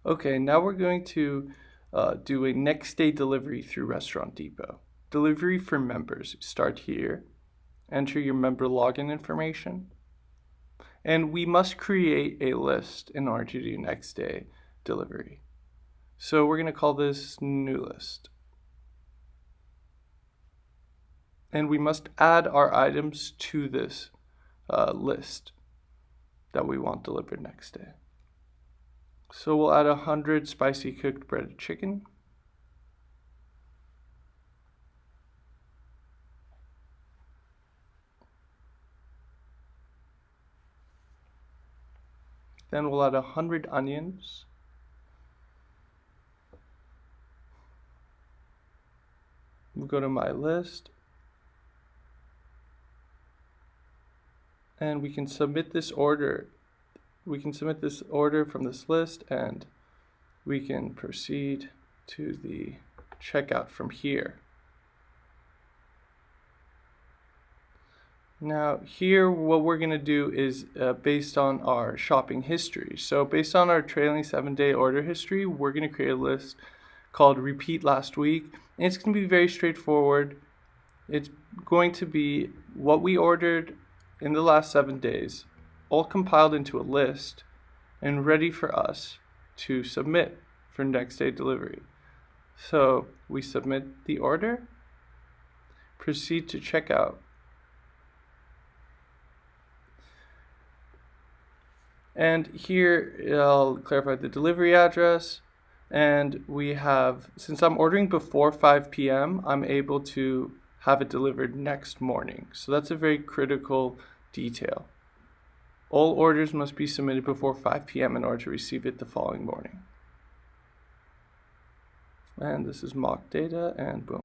Okay, now we're going to do a next day delivery through Restaurant Depot. Delivery for members. Start here. Enter your member login information. And we must create a list in order to do next day delivery. So we're going to call this new list. And we must add our items to this list that we want delivered next day. So we'll add 100 spicy cooked breaded chicken. Then we'll add 100 onions. We'll go to my list. And we can submit this order. We can submit this order from this list, and we can proceed to the checkout from here. Now here what we're going to do is based on our shopping history. So based on our trailing 7-day order history, we're going to create a list called repeat last week. And it's going to be very straightforward. It's going to be what we ordered in the last 7 days, all compiled into a list and ready for us to submit for next day delivery. So we submit the order, proceed to checkout. And here I'll clarify the delivery address, and we have, since I'm ordering before 5 p.m., I'm able to have it delivered next morning. So that's a very critical detail. All orders must be submitted before 5 p.m. in order to receive it the following morning. And this is mock data, and boom.